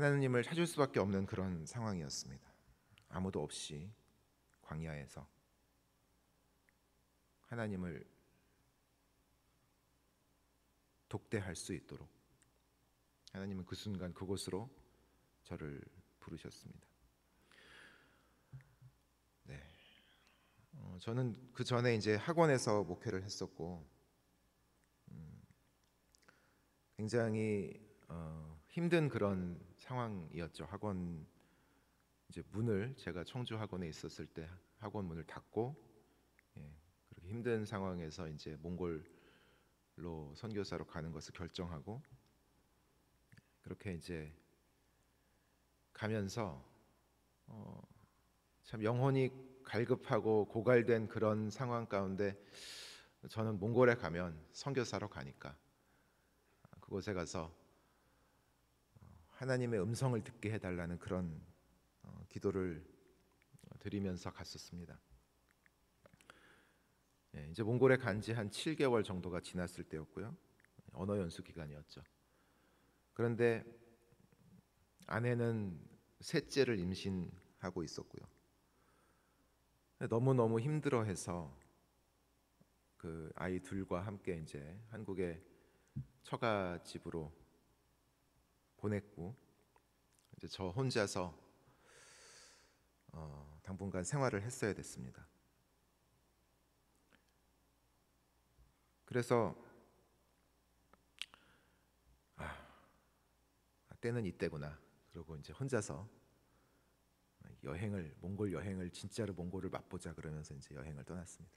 하나님을 찾을 수밖에 없는 그런 상황이었습니다. 아무도 없이 광야에서 하나님을 독대할 수 있도록 하나님은 그 순간 그곳으로 저를 부르셨습니다. 네, 저는 그 전에 이제 학원에서 목회를 했었고 굉장히 힘든 그런 상황이었죠. 학원 이제 문을 제가 청주 학원에 있었을 때 학원 문을 닫고 그렇게 힘든 상황에서 이제 몽골로 선교사로 가는 것을 결정하고 그렇게 이제 가면서 참 영혼이 갈급하고 고갈된 그런 상황 가운데 저는 몽골에 가면 선교사로 가니까 그곳에 가서 하나님의 음성을 듣게 해달라는 그런 기도를 드리면서 갔었습니다. 이제 몽골에 간 지 한 7개월 정도가 지났을 때였고요. 언어 연수 기간이었죠. 그런데 아내는 셋째를 임신하고 있었고요. 너무너무 힘들어해서 그 아이 둘과 함께 이제 한국의 처가집으로 보냈고 이제 저 혼자서 당분간 생활을 했어야 됐습니다. 그래서 때는 이때구나. 그러고 이제 혼자서 몽골 여행을 진짜로 몽골을 맛보자 그러면서 이제 여행을 떠났습니다.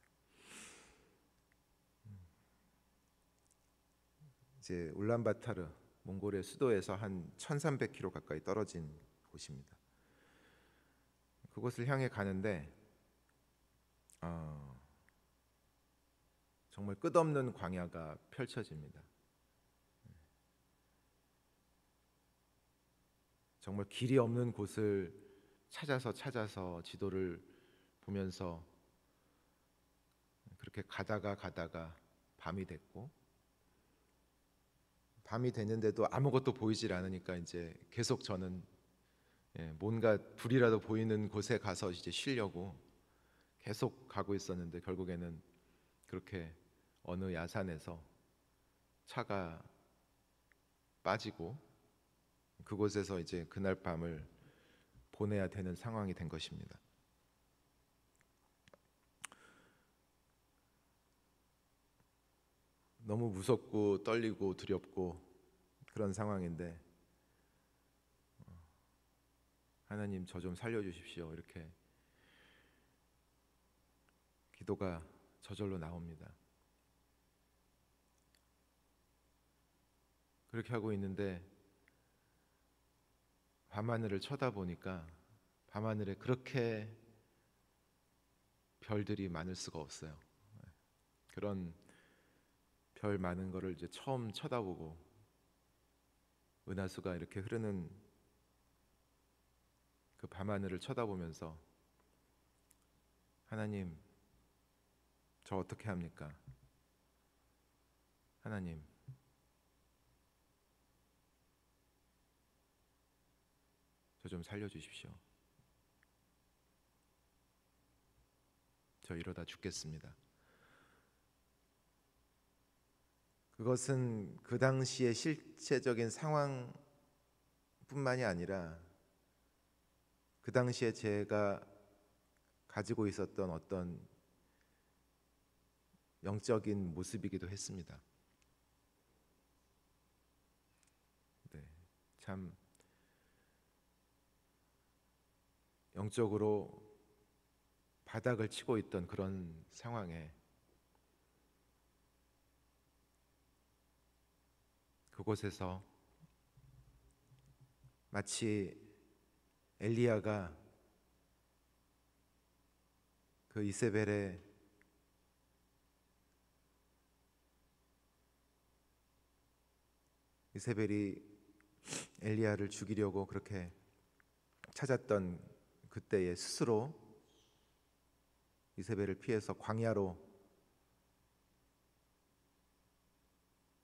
이제 울란바타르 몽골의 수도에서 한 1,300km 가까이 떨어진 곳입니다. 그곳을 향해 가는데 정말 끝없는 광야가 펼쳐집니다. 정말 길이 없는 곳을 찾아서 지도를 보면서 그렇게 가다가 밤이 됐고 밤이 됐는데도 아무것도 보이질 않으니까 이제 계속 저는 뭔가 불이라도 보이는 곳에 가서 이제 쉬려고 계속 가고 있었는데 결국에는 그렇게 어느 야산에서 차가 빠지고 그곳에서 이제 그날 밤을 보내야 되는 상황이 된 것입니다. 너무 무섭고 떨리고 두렵고 그런 상황인데 하나님 저 좀 살려주십시오 이렇게 기도가 저절로 나옵니다. 그렇게 하고 있는데 밤하늘을 쳐다보니까 밤하늘에 그렇게 별들이 많을 수가 없어요. 그런 별 많은 거를 이제 처음 쳐다보고 은하수가 이렇게 흐르는 그 밤하늘을 쳐다보면서 하나님 저 어떻게 합니까? 하나님 저 좀 살려주십시오. 저 이러다 죽겠습니다. 그것은 그 당시의 실체적인 상황뿐만이 아니라 그 당시에 제가 가지고 있었던 어떤 영적인 모습이기도 했습니다. 네, 참 영적으로 바닥을 치고 있던 그런 상황에 그곳에서 마치 엘리야가 그 이세벨이 엘리야를 죽이려고 그렇게 찾았던 그때에 스스로 이세벨을 피해서 광야로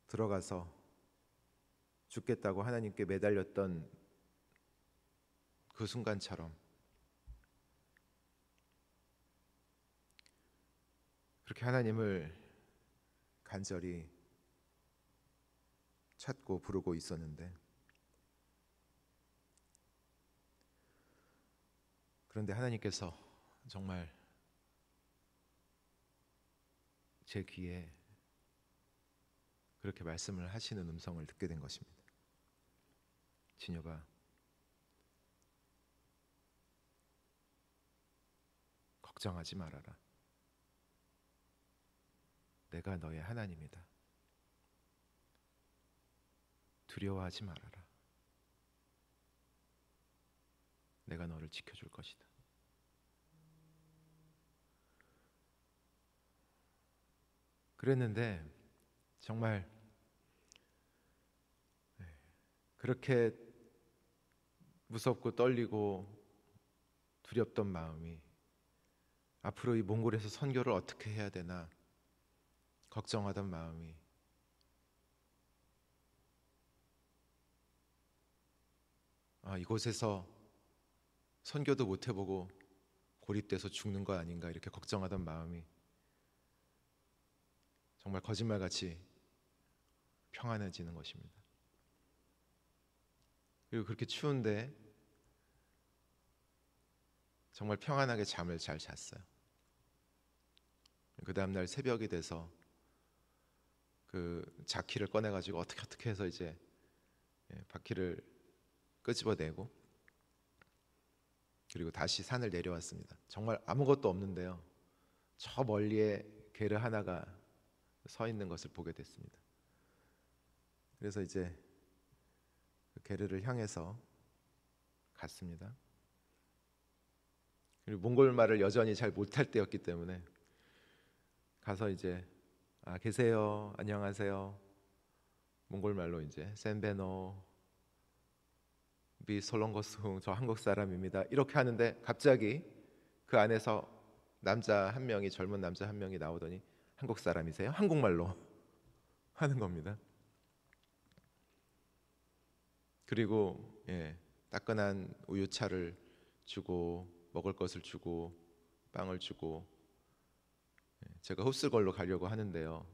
들어가서 죽겠다고 하나님께 매달렸던 그 순간처럼 그렇게 하나님을 간절히 찾고 부르고 있었는데, 그런데 하나님께서 정말 제 귀에 그렇게 말씀을 하시는 음성을 듣게 된 것입니다. 진여가, 걱정하지 말아라. 내가 너의 하나님이다. 두려워하지 말아라. 내가 너를 지켜줄 것이다. 그랬는데 정말 그렇게 무섭고 떨리고 두렵던 마음이 앞으로 이 몽골에서 선교를 어떻게 해야 되나 걱정하던 마음이 이곳에서 선교도 못 해보고 고립돼서 죽는 거 아닌가 이렇게 걱정하던 마음이 정말 거짓말같이 평안해지는 것입니다. 그리고 그렇게 추운데 정말 평안하게 잠을 잘 잤어요. 그 다음날 새벽이 돼서 그 자키를 꺼내가지고 어떻게 해서 이제 바퀴를 끄집어내고 그리고 다시 산을 내려왔습니다. 정말 아무것도 없는데요, 저 멀리에 게르 하나가 서 있는 것을 보게 됐습니다. 그래서 이제 그 게르를 향해서 갔습니다. 그리고 몽골 말을 여전히 잘 못할 때였기 때문에 가서 이제 계세요, 안녕하세요, 몽골 말로 이제 센베노 비 솔롱거숭, 저 한국 사람입니다, 이렇게 하는데 갑자기 그 안에서 남자 한 명이, 젊은 남자 한 명이 나오더니 한국 사람이세요? 한국말로 하는 겁니다. 그리고 따끈한 우유차를 주고 먹을 것을 주고 빵을 주고, 제가 흡수걸로 가려고 하는데요,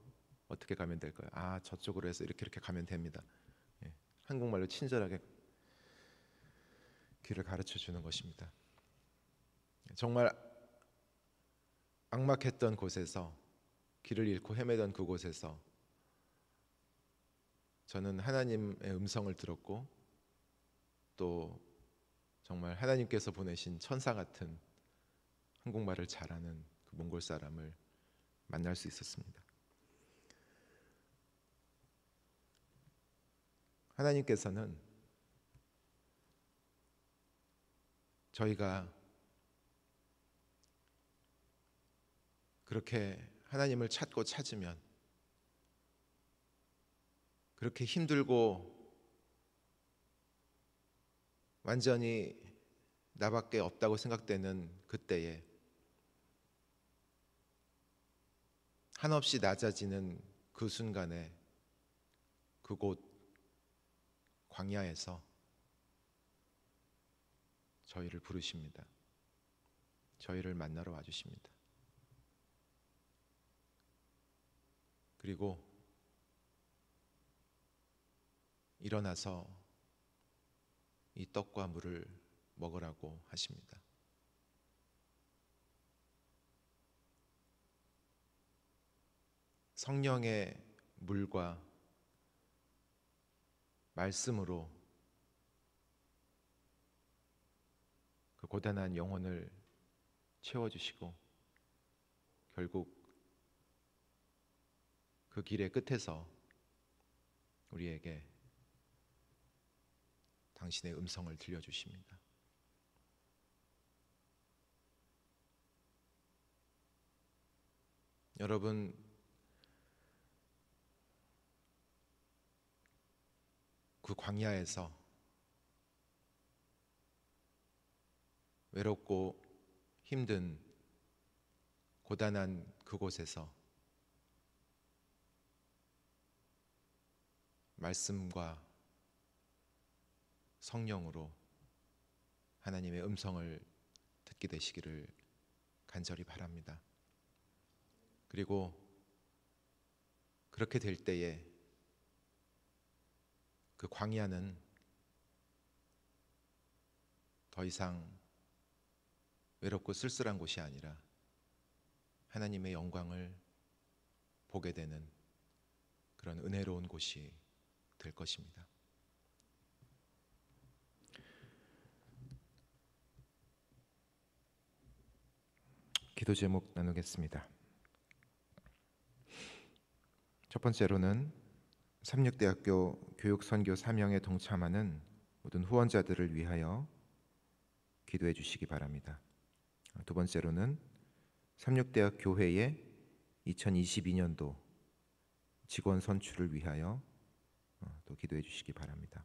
어떻게 가면 될까요? 저쪽으로 해서 이렇게 가면 됩니다. 한국말로 친절하게 길을 가르쳐 주는 것입니다. 정말 악막했던 곳에서, 길을 잃고 헤매던 그곳에서 저는 하나님의 음성을 들었고, 또 정말 하나님께서 보내신 천사 같은 한국말을 잘하는 그 몽골 사람을 만날 수 있었습니다. 하나님께서는 저희가 그렇게 하나님을 찾고 찾으면, 그렇게 힘들고 완전히 나밖에 없다고 생각되는 그때에 한없이 낮아지는 그 순간에 그곳 광야에서 저희를 부르십니다. 저희를 만나러 와주십니다. 그리고 일어나서 이 떡과 물을 먹으라고 하십니다. 성령의 물과 말씀으로 그 고단한 영혼을 채워주시고, 결국 그 길의 끝에서 우리에게 당신의 음성을 들려주십니다. 여러분, 그 광야에서 외롭고 힘든 고단한 그곳에서 말씀과 성령으로 하나님의 음성을 듣게 되시기를 간절히 바랍니다. 그리고 그렇게 될 때에 그 광야는 더 이상 외롭고 쓸쓸한 곳이 아니라 하나님의 영광을 보게 되는 그런 은혜로운 곳이 될 것입니다. 기도 제목 나누겠습니다. 첫 번째로는 삼육대학교 교육선교 사명에 동참하는 모든 후원자들을 위하여 기도해 주시기 바랍니다. 두 번째로는 삼육대학 교회의 2022년도 직원 선출을 위하여 또 기도해 주시기 바랍니다.